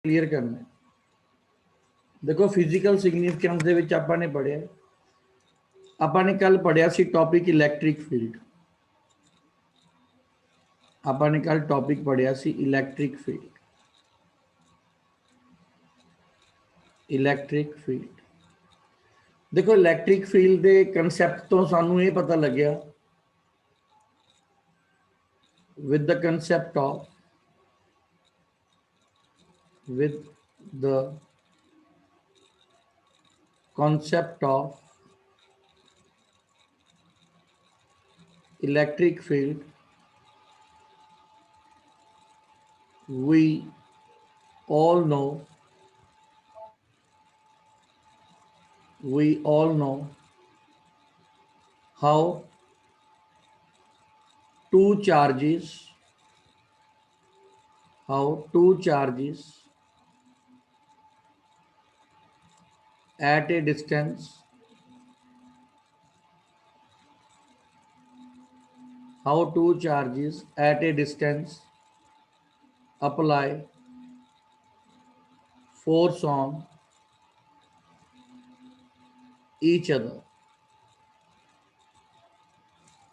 Clear करना है। देखो फिजिकल सिग्निफिकेंस ਦੇ ਵਿੱਚ ਆਪਾਂ ਨੇ ਪੜਿਆ ਆਪਾਂ ਨੇ ਕੱਲ ਪੜਿਆ ਸੀ ਟੌਪਿਕ ਇਲੈਕਟ੍ਰਿਕ ਫੀਲਡ। ਆਪਾਂ ਨੇ ਕੱਲ ਟੌਪਿਕ ਪੜਿਆ ਸੀ ਇਲੈਕਟ੍ਰਿਕ ਫੀਲਡ। ਇਲੈਕਟ੍ਰਿਕ ਫੀਲਡ ਦੇਖੋ ਇਲੈਕਟ੍ਰਿਕ ਫੀਲਡ ਦੇ ਕਨਸੈਪਟ ਤੋਂ ਸਾਨੂੰ ਇਹ ਪਤਾ ਲੱਗਿਆ with the concept of electric field we all know how two charges at a distance apply force on each other।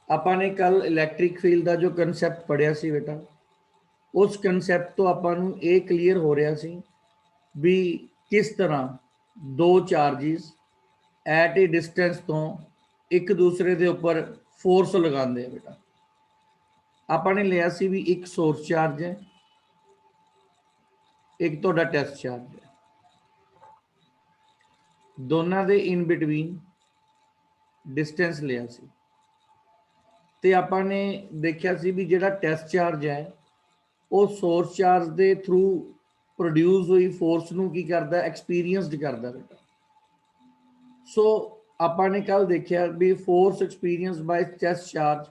ਆਪਾਂ ਨੇ ਕੱਲ ਇਲੈਕਟ੍ਰਿਕ ਫੀਲਡ ਦਾ ਜੋ ਕਨਸੈਪਟ ਪੜਿਆ ਸੀ ਬੇਟਾ ਉਸ ਕਨਸੈਪਟ ਤੋਂ ਆਪਾਂ ਨੂੰ ਇਹ ਕਲੀਅਰ ਹੋ ਰਿਹਾ ਸੀ ਵੀ ਕਿਸ ਤਰ੍ਹਾਂ ਦੋ ਚਾਰजेस ਐਟ ਏ ਡਿਸਟੈਂਸ ਤੋਂ ਇੱਕ ਦੂਸਰੇ ਦੇ ਉੱਪਰ ਫੋਰਸ ਲਗਾਉਂਦੇ ਆ ਬੇਟਾ। ਆਪਾਂ ਨੇ ਲਿਆ ਸੀ ਵੀ ਇੱਕ ਸੋਰਸ ਚਾਰਜ ਹੈ ਇੱਕ ਤੁਹਾਡਾ ਟੈਸਟ ਚਾਰਜ ਹੈ ਦੋਨਾਂ ਦੇ ਇਨ ਬਿਟਵੀਨ डिस्टेंस लिया सी ते ਆਪਾਂ ਨੇ देखा सी भी ਜਿਹੜਾ ਟੈਸਟ ਚਾਰਜ है ਉਹ सोर्स चार्ज ਦੇ थ्रू प्रोड्यूस हुई फोर्स ਨੂੰ ਕੀ ਕਰਦਾ एक्सपीरियंसड करता बेटा। सो ਆਪਾਂ ਨੇ ਕੱਲ देखा भी force experience by test charge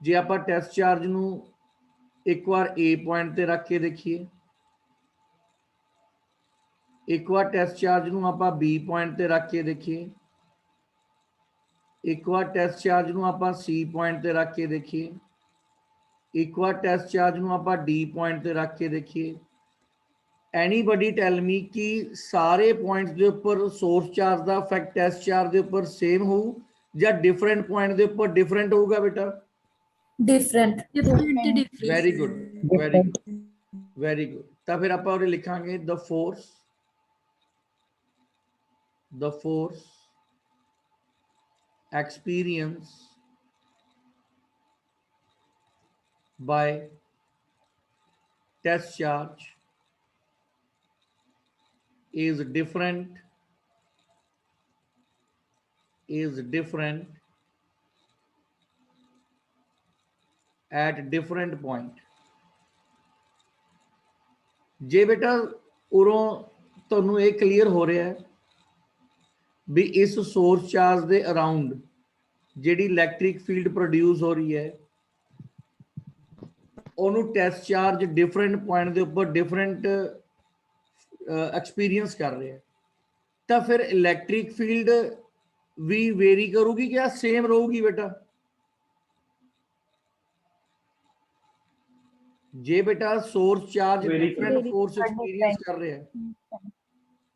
जे ਆਪਾਂ टेस्ट चार्ज ਨੂੰ एक बार ए पॉइंट ਤੇ ਰੱਖ ਕੇ देखिए एक बार टेस्ट चार्ज ਨੂੰ ਆਪਾਂ बी पॉइंट ਤੇ ਰੱਖ ਕੇ देखिए एक बार टेस्ट चार्ज ਨੂੰ ਆਪਾਂ C पॉइंट ਤੇ ਰੱਖ ਕੇ देखिए एक बार टेस्ट चार्ज ਨੂੰ ਆਪਾਂ D पॉइंट ਤੇ ਰੱਖ ਕੇ देखिए। एनीबडी टेल मी कि सारे पॉइंट्स ਦੇ ਉੱਪਰ सोर्स चार्ज ਦਾ इफेक्ट टेस्ट चार्ज ਦੇ ਉੱਪਰ सेम हो ਜਾਂ डिफरेंट पॉइंट ਦੇ ਉੱਪਰ डिफरेंट होगा बेटा? Different very good very good very good. ਤਾਂ ਫਿਰ ਆਪਾਂ ਉਰੇ ਲਿਖਾਂਗੇ the force experience by test charge is different at different point। जे बेटा उरों ਤੁਹਾਨੂੰ ਇਹ ਕਲੀਅਰ ਹੋ ਰਿਹਾ ਹੈ भी इस सोर्स चार्ज के अराउंड जिहड़ी इलैक्ट्रिक फील्ड प्रोड्यूस हो रही है उन्होंने टेस्ट चार्ज डिफरेंट पॉइंट के उपर डिफरेंट एक्सपीरियंस कर रहे हैं तो फिर इलैक्ट्रिक फील्ड भी वेरी करूगी क्या सेम रहूगी बेटा? जे बेटा source charge different force experience कर रहे हैं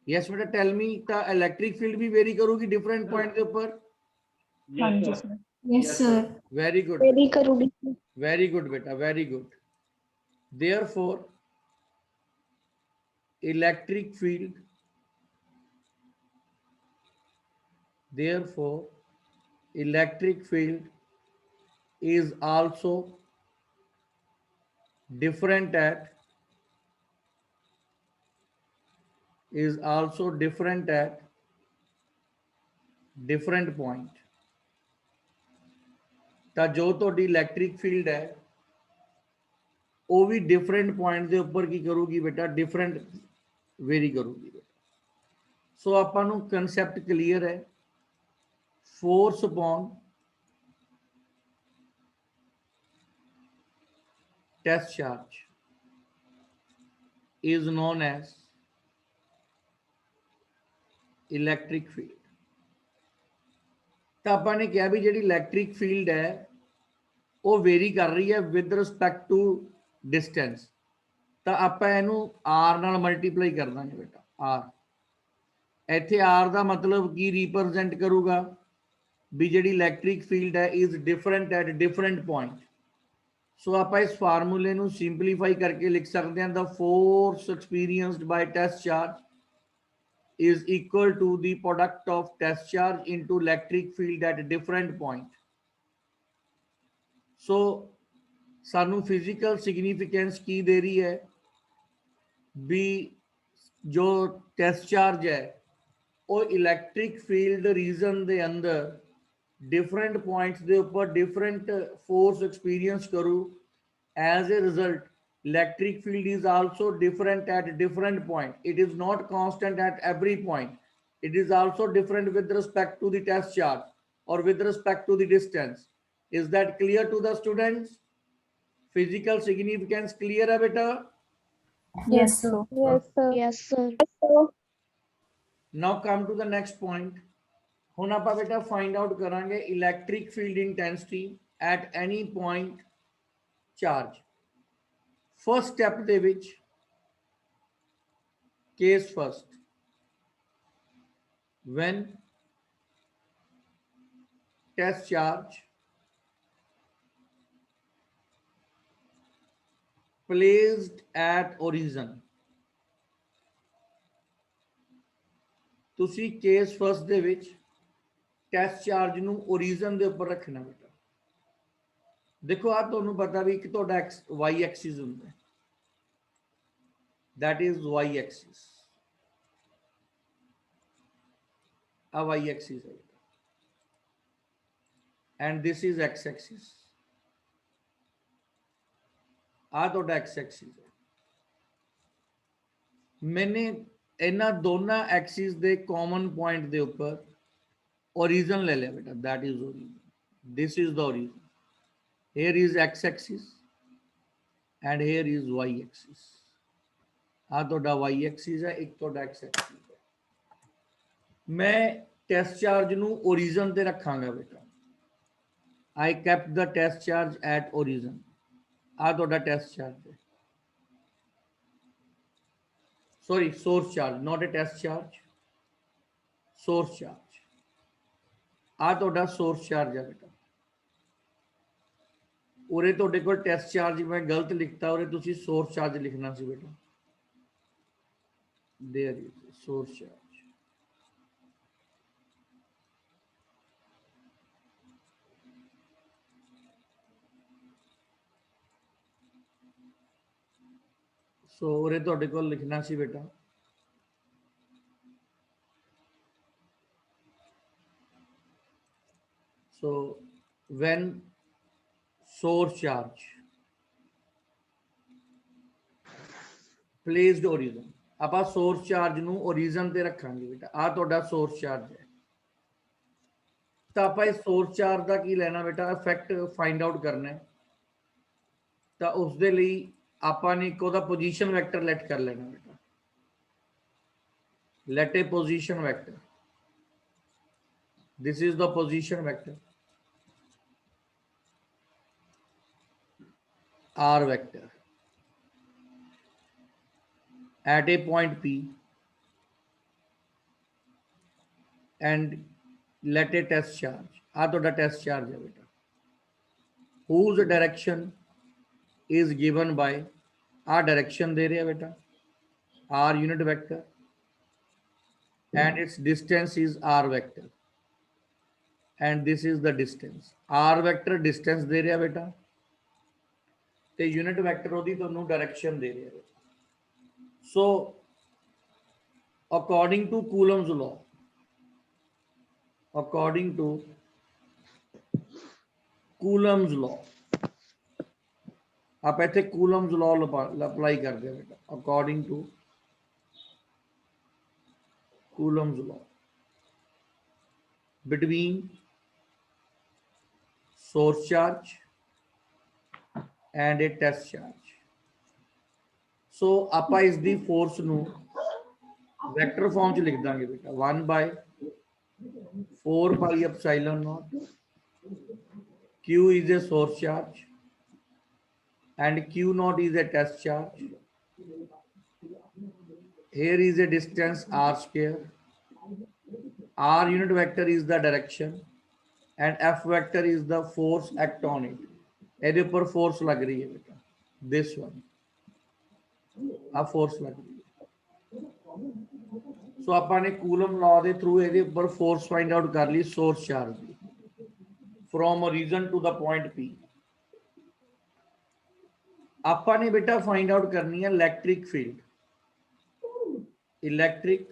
यस बेटा tell me the electric field भी वेरी करूगी डिफरेंट पॉइंट के ऊपर? Yes sir very good very करूगी वेरी गुड बेटा very good. Therefore electric field is also different at different point। ਤਾਂ ਜੋ ਤੁਹਾਡੀ ਇਲੈਕਟ੍ਰਿਕ ਫੀਲਡ ਹੈ ਉਹ ਵੀ डिफरेंट पॉइंट ਦੇ ਉੱਪਰ ਕੀ ਕਰੂਗੀ बेटा डिफरेंट वेरी करूगी बेटा। सो ਆਪਾਂ ਨੂੰ ਕਨਸੈਪਟ ਕਲੀਅਰ ਹੈ force upon test charge is known as electric field. तो ਆਪਾਂ ਨੇ ਕਿਹਾ ਵੀ ਜਿਹੜੀ ਇਲੈਕਟ੍ਰਿਕ ਫੀਲਡ ਹੈ ਉਹ ਵੇਰੀ ਕਰ ਰਹੀ ਹੈ ਵਿਦ ਰਿਸਪੈਕਟ ਟੂ डिस्टेंस। ਤਾਂ ਆਪਾਂ ਇਹਨੂੰ r ਨਾਲ ਮਲਟੀਪਲਾਈ ਕਰ ਦਾਂਗੇ ਬੇਟਾ r। ਇੱਥੇ r ਦਾ ਮਤਲਬ ਕੀ ਰਿਪਰੈਜ਼ੈਂਟ ਕਰੂਗਾ ਵੀ ਜਿਹੜੀ ਇਲੈਕਟ੍ਰਿਕ ਫੀਲਡ ਹੈ is different at different point. So ਆਪਾਂ ਇਸ ਫਾਰਮੂਲੇ ਨੂੰ ਸਿੰਪਲੀਫਾਈ ਕਰਕੇ ਲਿਖ ਸਕਦੇ ਹਾਂ the force experienced by test charge is equal to the product of test charge into electric field at different point. So ਸਾਨੂੰ physical significance ਕੀ ਦੇ ਰਹੀ ਹੈ ਵੀ ਜੋ test charge ਹੈ ਉਹ electric field region ਦੇ ਅੰਦਰ different points ਦੇ ਉੱਪਰ different force experience ਕਰੂ। as a result electric field is also different at different point. It is not constant at every point. It is also different with respect to the test charge or with respect to the distance. Is that clear to the students? Physical significance clear hai beta? Yes, sir. Yes, sir. Yes, sir. Now come to the next point. ਹੁਣ ਆਪਾਂ ਬੇਟਾ find out ਕਰਾਂਗੇ electric field intensity at any point charge. First step ਦੇ ਵਿੱਚ case first, when test charge placed at origin, ਤੁਸੀਂ case first ਦੇ ਵਿੱਚ test charge ਨੂੰ origin ਦੇ ਉੱਪਰ ਰੱਖਣਾ ਬੇਟਾ। ਦੇਖੋ ਆ ਤੁਹਾਨੂੰ ਪਤਾ ਵੀ ਇੱਕ ਤੁਹਾਡਾ y axis ਹੁੰਦਾ ਹੈ, that is y axis, a y axis है and this is x axis, आ ਤੁਹਾਡਾ x axis है। मैंने ਇਹਨਾਂ ਦੋਨਾਂ axis ਦੇ common point ਦੇ ਉੱਪਰ origin ਲੈ ਲਿਆ ਬੇਟਾ, that is origin, this is the origin, here is x axis and here is y axis, ਆ ਤੁਹਾਡਾ y axis ਹੈ, ਇੱਕ ਤੁਹਾਡਾ x axis ਹੈ। ਮੈਂ ਟੈਸਟ ਚਾਰਜ ਨੂੰ origin ਤੇ ਰੱਖਾਂਗਾ ਬੇਟਾ। I kept the test charge at origin, ਆ ਤੁਹਾਡਾ ਟੈਸਟ ਚਾਰਜ ਹੈ, sorry source charge, not a test charge, source charge, ਆ ਤੁਹਾਡਾ source charge ਹੈ ਬੇਟਾ। ਉਰੇ ਤੁਹਾਡੇ ਕੋਲ ਟੈਸਟ ਚਾਰਜ ਮੈਂ ਗਲਤ ਲਿਖਤਾ, ਉਰੇ ਤੁਸੀਂ source charge ਲਿਖਣਾ ਸੀ ਬੇਟਾ। There is source charge. So ਉਰੇ ਤੁਹਾਡੇ ਕੋਲ ਲਿਖਣਾ ਸੀ ਬੇਟਾ so when source charge placed origin, ਆਪਾਂ source charge ਨੂੰ origin ਤੇ ਰੱਖਾਂਗੇ ਬੇਟਾ। ਆ ਤੁਹਾਡਾ source charge ਹੈ, ਤਾਂ ਆਪਾਂ ਇਸ source charge ਦਾ ਕੀ ਲੈਣਾ ਬੇਟਾ, ਇਫੈਕਟ ਫਾਈਂਡ ਆਊਟ ਕਰਨਾ ਹੈ। ਤਾਂ ਉਸ ਦੇ ਲਈ ਆਪਾਂ ਨੇ ਇੱਕ ਉਹਦਾ ਪੋਜੀਸ਼ਨ ਵੈਕਟਰ ਲੈਟ ਕਰ ਲੈਣਾ ਬੇਟਾ। let a position vector, this is the position vector, r vector at a point P and let a test charge, आ ਤੁਹਾਡਾ test charge है बेटा, whose direction is given by, uh direction दे रहे हैं बेटा r unit vector and its distance is r vector and this is the distance, r vector distance दे रहे हैं बेटा ਤੇ यूनिट vector ਉਹਦੀ ਤੁਹਾਨੂੰ direction ਦੇ ਰਿਹਾ ਹੈ। So according to Coulomb's law, according to Coulomb's law, आप ऐसे Coulomb's law अप्लाई कर दे बेटा, according to Coulomb's law, between source charge and a test charge. So ਆਪਾਂ ਇਸ ਦੀ ਫੋਰਸ ਨੂੰ ਵੈਕਟਰ ਫਾਰਮ ਚ ਲਿਖ ਦਾਂਗੇ ਬੇਟਾ, 1 by 4 pi epsilon naught, Q is a source charge and Q naught is a test charge, Here is a distance r square. R unit vector is the direction and F vector is the force act on it. ਇਹਦੇ ਉੱਪਰ force ਲੱਗ ਰਹੀ ਹੈ ਬੇਟਾ, this one, ਆ force ਲੱਗ ਰਹੀ ਹੈ। ਸੋ ਆਪਾਂ ਨੇ ਕੂਲਮ ਲਾਅ ਦੇ ਥਰੂ ਇਹਦੇ ਉੱਪਰ force find out ਕਰ ਲਈ source charge the, from origin to the point P। ਆਪਾਂ ਨੇ ਬੇਟਾ find out ਕਰਨੀ ਹੈ electric field। इलेक्ट्रिक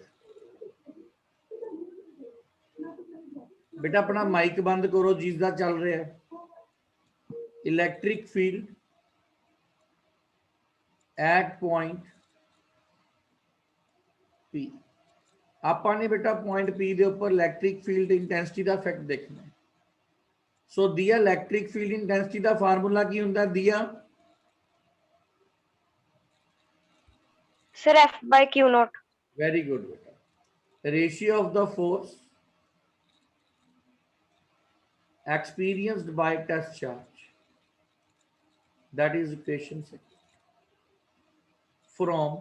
बेटा अपना माइक बंद करो जिसका चल रहा है। Electric field at point P, आपने बेटा पॉइंट पी के ऊपर इलेक्ट्रिक फील्ड इंटेंसिटी का इफेक्ट देखना है। सो दिया इलेक्ट्रिक फील्ड इंटेंसिटी का फार्मूला की होता है दिया sir F by Q naught। Very good बेटा, ratio of the force experienced by test charge, that is equation 6, from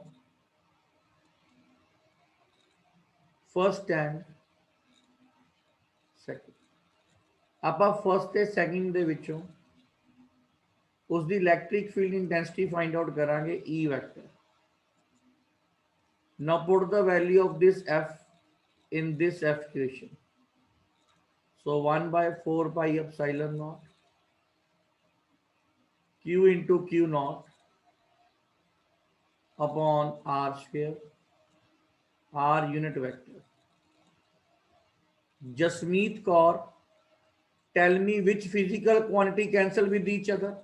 first and second। ਆਪਾਂ फर्स्ट ਤੇ ਸੈਕਿੰਡ ਦੇ ਵਿੱਚੋਂ ਉਸ ਦੀ electric field intensity find out ਕਰਾਂਗੇ E vector. Now put the value of this F in this F equation। So 1 by 4 pi epsilon naught Q into Q naught upon R square, R unit vector। Jasmeet Kaur, tell me which physical quantity cancel with each other?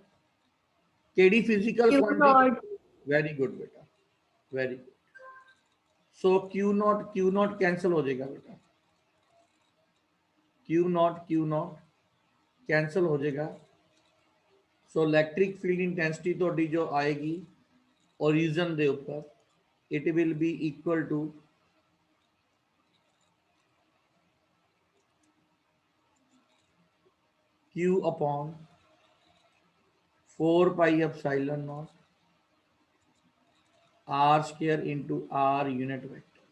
KD physical Q quantity? naught. Very good beta, very good। So Q naught cancel हो जाएगा बेटा, Q naught cancel हो जाएगा। सो electric field intensity थोड़ी जो आएगी origin के ऊपर, it will be equal to Q upon 4 pi epsilon naught R square into R unit vector.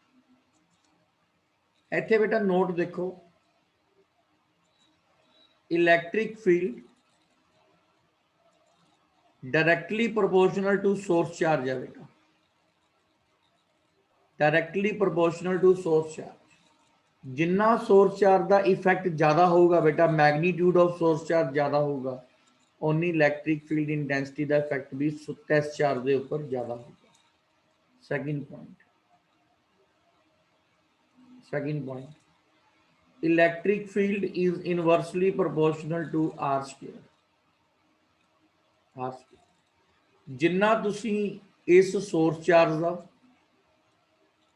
इत्थे बेटा नोट देखो, electric field directly proportional to source charge है बेटा, directly proportional to source charge. जिन्ना सोर्स चार्ज का effect ज़्यादा होगा बेटा, मैग्नीट्यूड ऑफ सोर्स चार्ज ज़्यादा होगा, उन्नी इलैक्ट्रिक फील्ड इंटेंसिटी का इफेक्ट भी टेस्ट चार्ज के ऊपर ज़्यादा होगा। Second point, electric field is inversely proportional to R square. जिन्ना तुसी इस सोर्स चार्ज का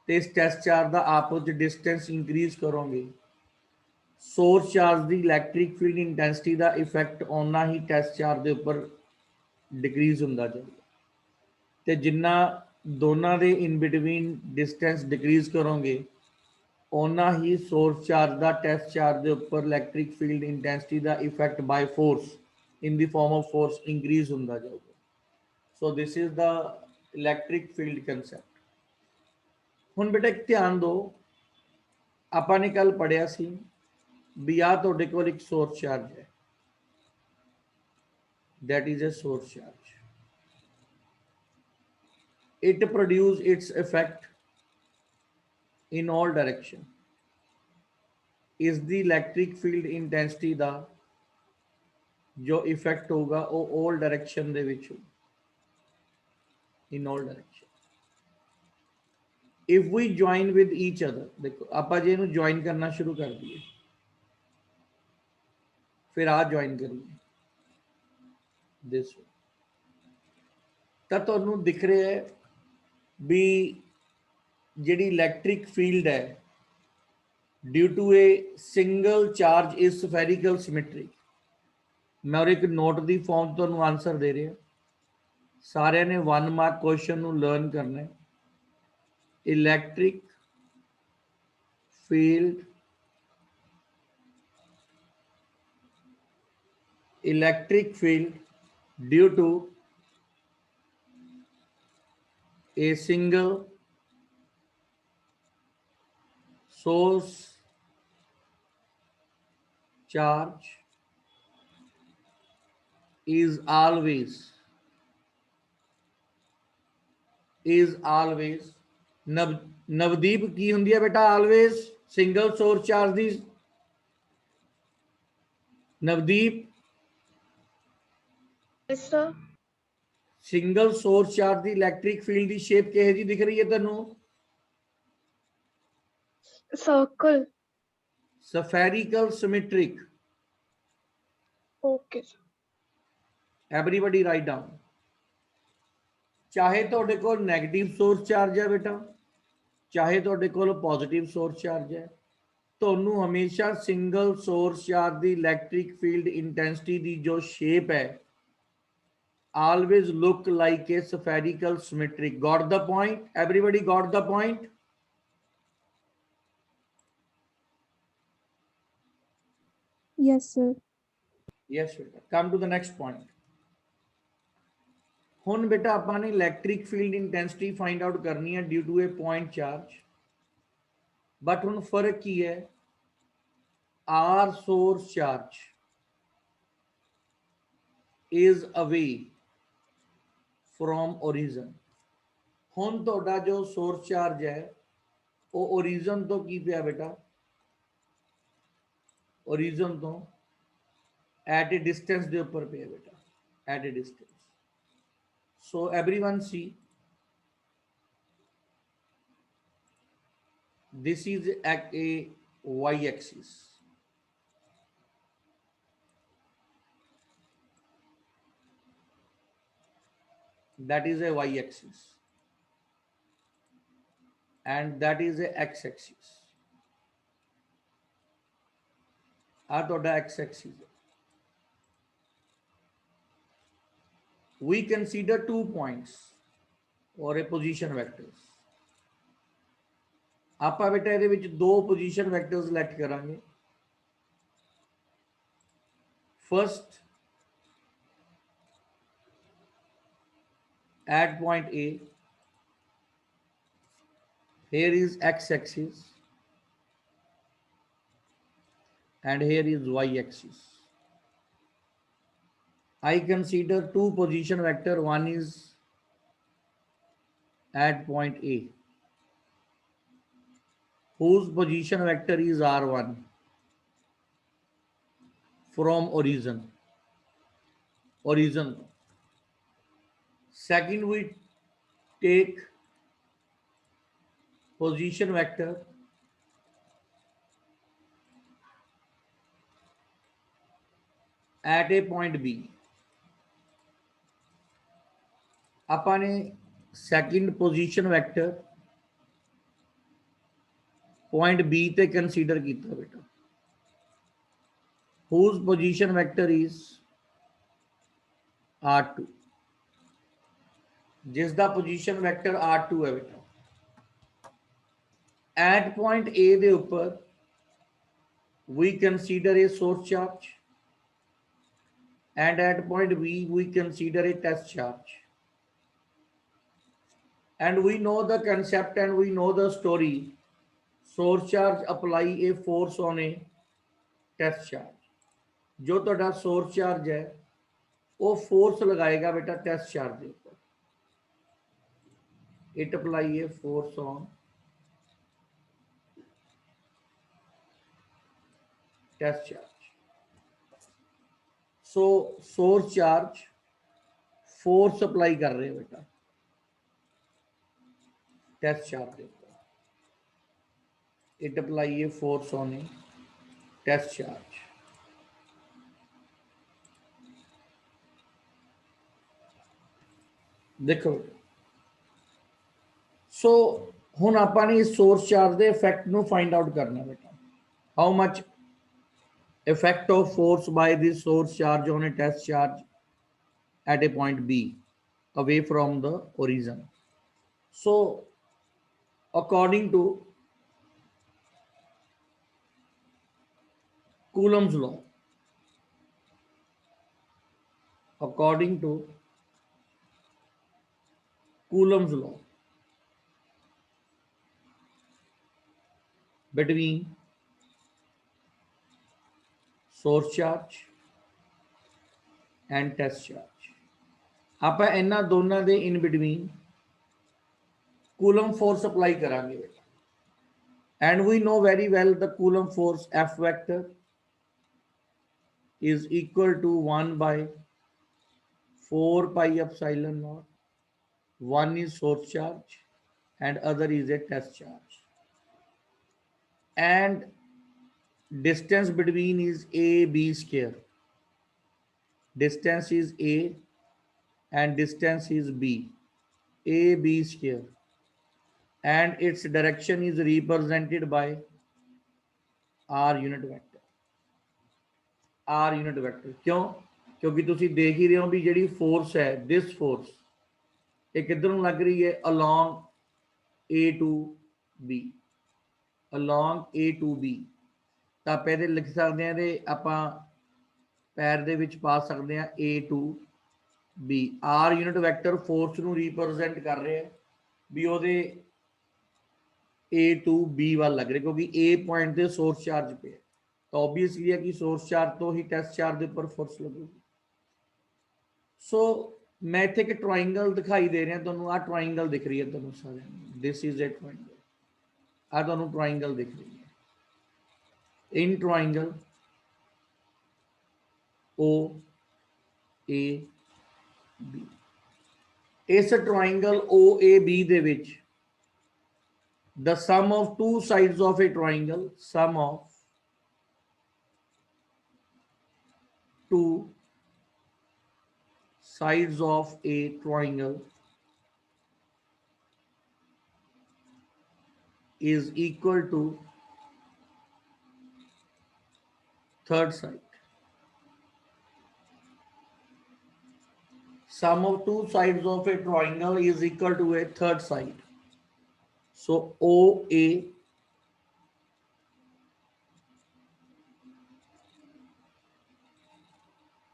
ते इस टेस्ट चार्ज का आपस में डिस्टेंस इंक्रीज करोगे, सोर्स चार्ज की इलैक्ट्रिक फील्ड इंटेंसिटी का इफेक्ट उन्ना ही टेस्ट चार्ज के उपर डिक्रीज होता जाएगा। तो जिन्ना दोनों के इन बिटवीन डिस्टेंस डिक्रीज करोगे, उन्ना ही सोर्स चार्ज का टेस्ट चार्ज के उपर इलैक्ट्रिक फील्ड इंटेंसिटी का effect by force in the form of force increase होता जाएगा। So this is the electric field concept. हुण बेटा एक ध्यान दो, आपां ने कल पढ़िया सी भी आ तुहाडे कोल एक सोर्स चार्ज है, that is a source charge. It produce its effect in all direction. इस दी इलैक्ट्रिक फील्ड इंटेंसिटी का जो इफेक्ट होगा वो ऑल डायरेक्शन दे विच होगा, in all direction. If we join with each other, देखो आप जे इन्हू ज्वाइन करना शुरू कर दिए, फिर आ ज्वाइन करिए दिस, तो तुहानू दिख रहा है भी जिहड़ी इलैक्ट्रिक फील्ड है due to a single charge is spherical symmetric. मैं और एक नोट की फॉर्म तुहानू आंसर दे रहा, सारे ने 1 मार्क क्वेश्चन नू लर्न करना है। Electric field due to a single source charge is always ਨਵ ਨਵਦੀਪ ਕੀ ਹੁੰਦੀ ਹੈ ਬੇਟਾ ਆਲਵੇਜ਼ ਸਿੰਗਲ ਸੋਰਸ ਚਾਰਜ ਦੀ Navdeep Yes, sir. Single source charge ਦੀ ਇਲੈਕਟ੍ਰਿਕ ਫੀਲਡ ਦੀ ਸ਼ੇਪ ਕਿਹੋ ਜੀ ਦਿਖ ਰਹੀ ਹੈ ਤੈਨੂੰ Circle. Spherical symmetric Okay, sir. Everybody write down ਚਾਹੇ ਤੁਹਾਡੇ ਕੋਲ ਨੈਗੇਟਿਵ ਸੋਰਸ ਚਾਰਜ ਹੈ ਬੇਟਾ ਚਾਹੇ ਤੁਹਾਡੇ ਕੋਲ ਪੋਜ਼ਿਟਿਵ ਸੋਰਸ ਚਾਰਜ ਹੈ ਤੁਹਾਨੂੰ ਹਮੇਸ਼ਾ ਸਿੰਗਲ ਸੋਰਸ ਚਾਰਜ ਦੀ ਇਲੈਕਟ੍ਰਿਕ ਫੀਲਡ ਇੰਟੈਂਸਿਟੀ ਦੀ ਜੋ ਸ਼ੇਪ ਹੈ always look like a spherical symmetric. Got the point? Everybody got the point? Yes, sir. Yes, beta. Come to the next point. ਹੁਣ ਬੇਟਾ ਆਪਾਂ ਨੇ electric field intensity find out ਕਰਨੀ ਹੈ due to a point charge but ਹੁਣ ਫਰਕ ਕੀ ਹੈ R source charge is away from origin ਹੁਣ ਤੁਹਾਡਾ ਜੋ ਸੋਰਸ ਚਾਰਜ ਹੈ ਉਹ origin ਤੋਂ ਕੀ ਪਿਆ ਬੇਟਾ origin ਤੋਂ at a distance ਦੇ ਉੱਪਰ ਪਿਆ ਬੇਟਾ at a distance so everyone see this is at a y axis that is a y axis and that is a x axis ਆ ਤੁਹਾਡਾ x axis we consider 2 points or a position vectors ਆਪਾਂ ਬੇਟਾ ਇਹਦੇ ਵਿੱਚ ਦੋ position vector select ਕਰਾਂਗੇ first at point A here is x axis and here is y axis I consider two position vector one is at point A whose position vector is r1 from origin second we take position vector at a point B ਆਪਾਂ ਨੇ second position vector point B ਤੇ consider ਕੀਤਾ ਬੇਟਾ whose position vector is r2 ਜਿਸ ਦਾ position vector r2 ਹੈ ਬੇਟਾ at point A ਦੇ ਉੱਪਰ we consider a source charge and at point B we consider a test charge and we know the concept and we know the story source charge apply a force on a test charge जो ਤੁਹਾਡਾ source charge है वो force लगाएगा बेटा test charge के ऊपर it apply a force on test charge so source charge force apply कर रहे हैं बेटा test charge के ऊपर it apply a force on a test charge देखो सो ਹੁਣ ਆਪਾਂ ਨੇ ਇਸ ਸੋਰਸ ਚਾਰਜ ਦੇ ਇਫੈਕਟ ਨੂੰ ਫਾਈਂਡ ਆਊਟ ਕਰਨਾ ਬੇਟਾ how much effect of force by this source charge on a test charge at a point B away from the origin so according to Coulomb's law according to Coulomb's law between source charge and test charge. ਆਪਾਂ ਇਹਨਾਂ ਦੋਨਾਂ ਦੇ in between Coulomb force apply ਕਰਾਂਗੇ ਬੇਟਾ, and we know very well the Coulomb force F vector is equal to 1 by 4 pi epsilon naught. One is source charge and other is a test charge, and distance between is a b square. Distance is a and distance is b, a b square, and its direction is represented by r unit vector. r unit vector क्यों? क्योंकि ਤੁਸੀਂ ਦੇਖ ਹੀ ਰਹੇ ਹੋ ਵੀ ਜਿਹੜੀ force ਹੈ, this force ਇਹ ਕਿੱਧਰ ਨੂੰ ਲੱਗ ਰਹੀ ਹੈ, along a to b, along a to b। ਤਾਂ ਆਪਾਂ ਇਹਦੇ ਲਿਖ ਸਕਦੇ ਹਾਂ, ਇਹਦੇ ਆਪਾਂ ਪੈਰ ਦੇ ਵਿੱਚ ਪਾ ਸਕਦੇ ਹਾਂ a to b। r unit vector force ਨੂੰ ਰਿਪਰੈਜ਼ੈਂਟ ਕਰ ਰਿਹਾ ਹੈ ਵੀ ਉਹਦੇ a to b ਵੱਲ ਲੱਗ ਰਿਹਾ, ਕਿਉਂਕਿ a ਪੁਆਇੰਟ ਤੇ ਸੋਰਸ ਚਾਰਜ ਪਿਆ, ਤਾਂ ਆਬਵੀਅਸਲੀ ਹੈ ਕਿ ਸੋਰਸ ਚਾਰਜ ਤੋਂ ਹੀ ਟੈਸਟ ਚਾਰਜ ਦੇ ਉੱਪਰ ਫੋਰਸ ਲੱਗੂਗੀ। ਸੋ ਮੈਂ ਇੱਥੇ ਇੱਕ ਟ੍ਰਾਇੰਗਲ ਦਿਖਾਈ ਦੇ ਰਿਹਾ ਤੁਹਾਨੂੰ, ਆਹ ਟ੍ਰਾਇੰਗਲ ਦਿਖ ਰਹੀ ਹੈ ਤੁਹਾਨੂੰ ਸਾਰਿਆਂ ਨੂੰ, ਦਿਸ ਇਜ਼ ਅ ਟ੍ਰਾਇੰਗਲ, ਆਹ ਤੁਹਾਨੂੰ ਟ੍ਰਾਇੰਗਲ ਦਿਖ ਰਹੀ ਹੈ। ਇਨ ਟ੍ਰਾਇੰਗਲ O A B, ਇਸ ਟ੍ਰਾਇੰਗਲ O A B ਦੇ ਵਿੱਚ the sum of two sides of a triangle, sum of two sides of a triangle is equal to third side. Sum of two sides of a triangle is equal to a third side. So OA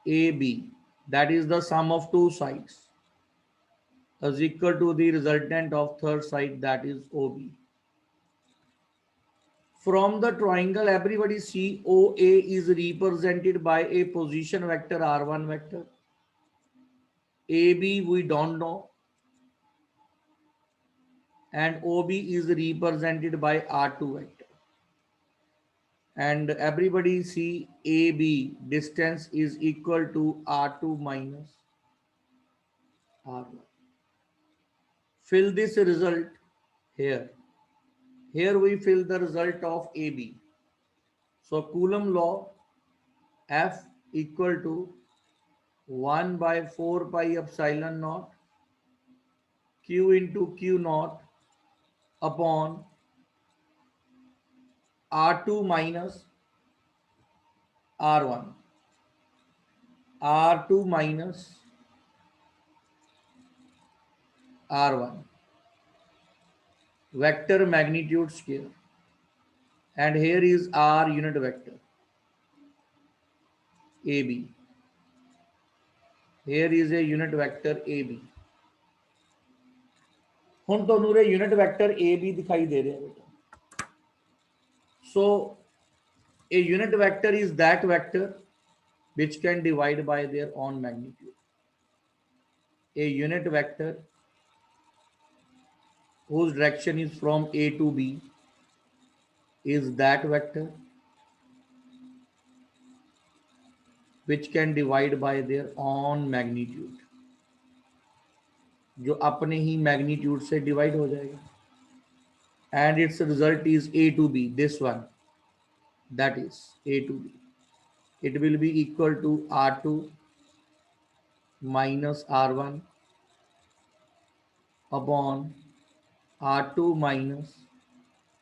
AB, that is the sum of two sides, is equal to the resultant of third side, that is OB. From the triangle, everybody see OA is represented by a position vector R1 vector. AB we don't know, and OB is represented by R2 vector. And everybody see AB distance is equal to R2 minus R1. Fill this result here. Here we fill the result of AB. So Coulomb law, F equal to 1 by 4 pi epsilon naught Q into Q naught upon R2 minus R1. R2 minus R1. Vector magnitude square. And here is R unit vector AB. Here is a unit vector AB. ਹੁਣ ਤੁਹਾਨੂੰ ਇਹ unit vector AB ਦਿਖਾਈ ਦੇ ਰਿਹਾ ਬੇਟਾ। So a unit vector is that vector which can divide by their own magnitude. A unit vector whose direction is from A to B is that vector which can divide by their own magnitude, जो अपने ही magnitude से divide हो जाएगा, and its result is A to B, this one, that is A to B. It will be equal to R2 minus R1 upon R2 minus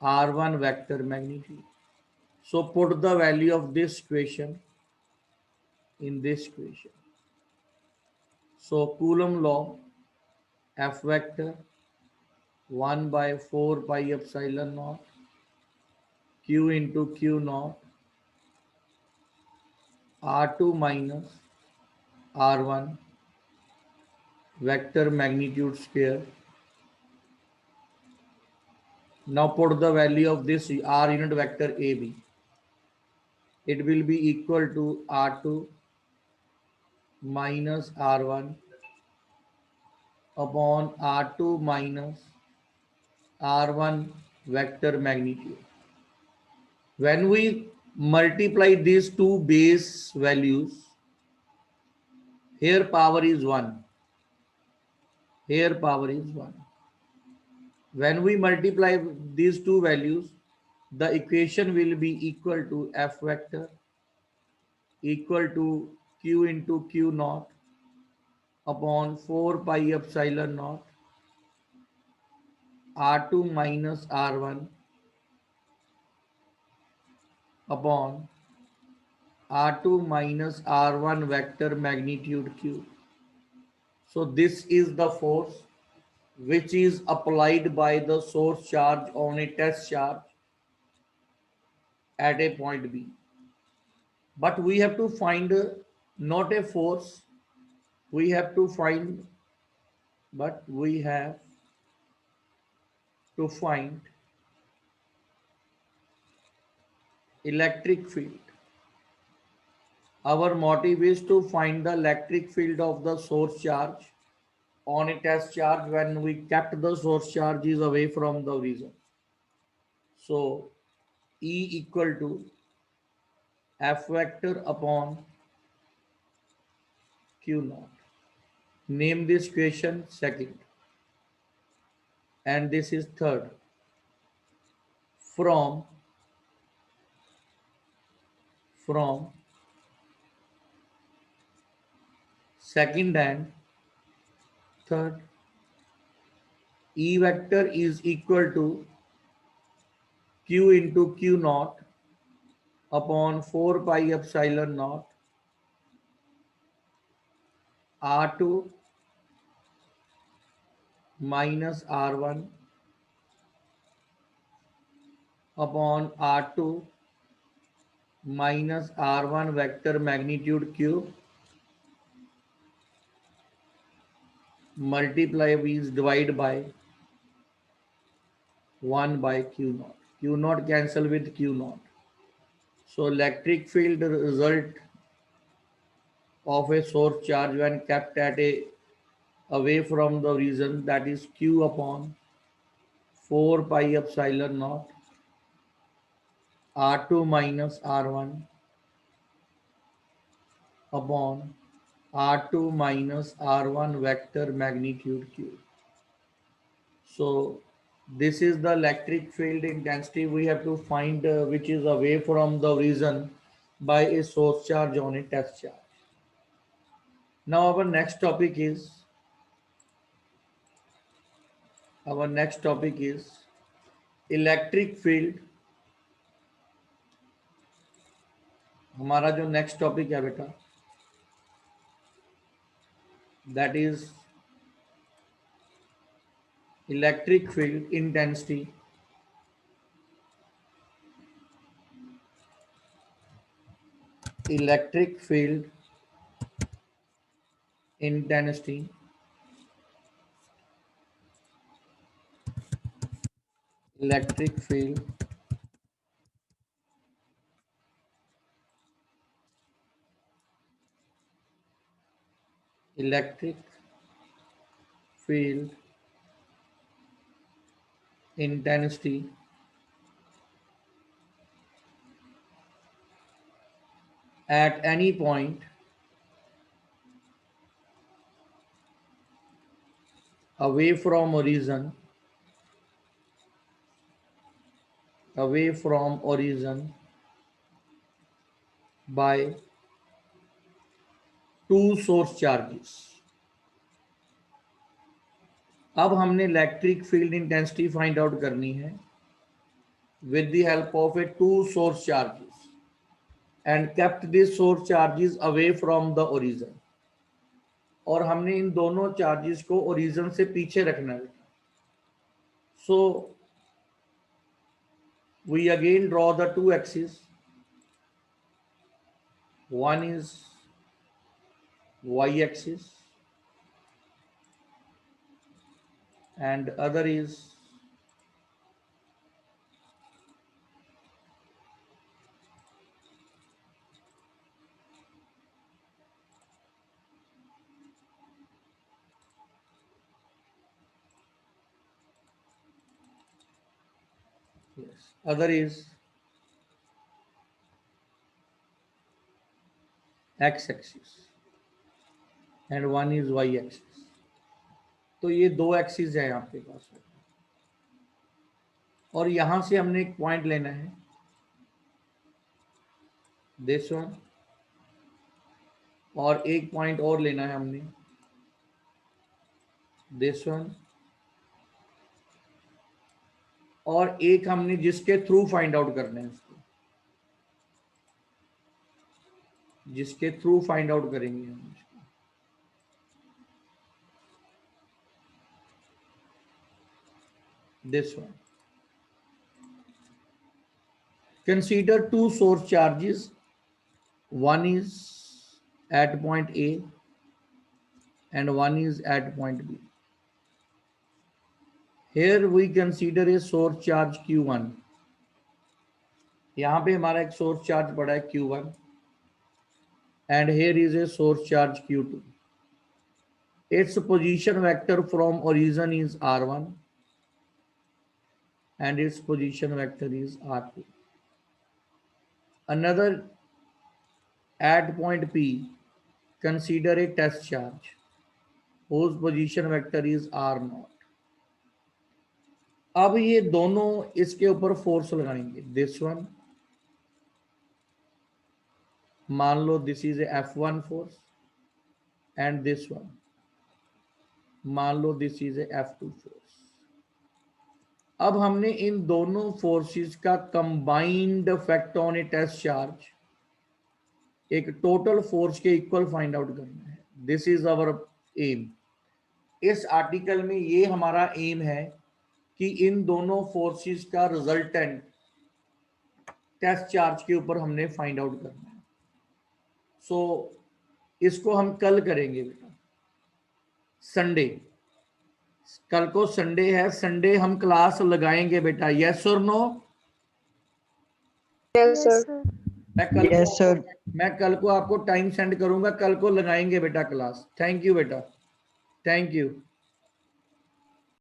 R1 vector magnitude. So put the value of this equation in this equation. So Coulomb law, F vector 1 by 4 pi epsilon naught Q into Q naught R2 minus R1 vector magnitude square Now put the value of this r unit vector AB. It will be equal to R2 minus R1 upon R2 minus R1 vector magnitude. When we multiply these two base values, here power is 1. Here power is 1. When we multiply these two values, the equation will be equal to F vector equal to Q into Q naught upon 4 pi epsilon naught R2 minus R1 upon R2 minus R1 vector magnitude Q. So this is the force which is applied by the source charge on a test charge at a point B. But we have to find not a force, we have to find, but we have to find electric field. Our motive is to find the electric field of the source charge on a test charge when we kept the source charges away from the origin. So E equal to F vector upon Q naught. Name this equation second, and this is third. From second and third, E vector is equal to Q into Q naught upon 4 pi epsilon naught R2 minus R1 upon R2 minus R1 vector magnitude Q multiply with divide by 1 by Q naught. Q naught cancel with Q naught. So electric field result of a source charge when kept at a away from the origin, that is Q upon 4 pi epsilon naught R2 minus R1 upon R2 minus R1 vector magnitude Q. So this is the electric field intensity we have to find which is away from the origin by a source charge on a test charge. Now our next topic is electric field. हमारा जो next topic है बेटा, that is electric field intensity. Electric field intensity electric field intensity at any point away from origin by two source charges. अब हमने electric field intensity find out करनी है with the help of a two source charges and kept these source charges away from the origin. और हमने इन दोनों charges को origin से पीछे रखना है. So we again draw the two axes. One is y axis and other is yes, other is x axis and one is y axis. तो ये दो एक्सिस है आपके पास और यहां से हमने एक पॉइंट लेना है, दिस वन, और एक पॉइंट और लेना है हमने, दिस वन, और एक हमने जिसके थ्रू फाइंड आउट करना है उसको, जिसके थ्रू फाइंड आउट करेंगे हम इसको, this one. Consider two source charges. One is at point A and one is at point B. Here we consider a source charge Q1. यहाँ पे हमारा एक source charge पड़ा है Q1 and here is a source charge Q2. Its position vector from origin is R1 and its position vector is R2. Another at point P, consider a test charge whose position vector is R0. अब ये दोनों इसके ऊपर force लगाएंगे, this one, मान लो this is F1 force and this one, मान लो दिस इज F2 फोर्स। अब हमने इन दोनों फोर्सेस का combined effect on a test charge, एक टोटल फोर्स के इक्वल फाइंड आउट करना है। This is our aim. इस आर्टिकल में ये हमारा एम है कि इन दोनों फोर्सेस का रिजल्टेंट टेस्ट चार्ज के ऊपर हमने फाइंड आउट करना है। सो इसको हम कल करेंगे बेटा, संडे, कल को संडे है, संडे हम क्लास लगाएंगे बेटा, यस और नो? Yes sir. मैं कल को आपको टाइम सेंड करूंगा, कल को लगाएंगे बेटा क्लास। थैंक यू बेटा, थैंक यू।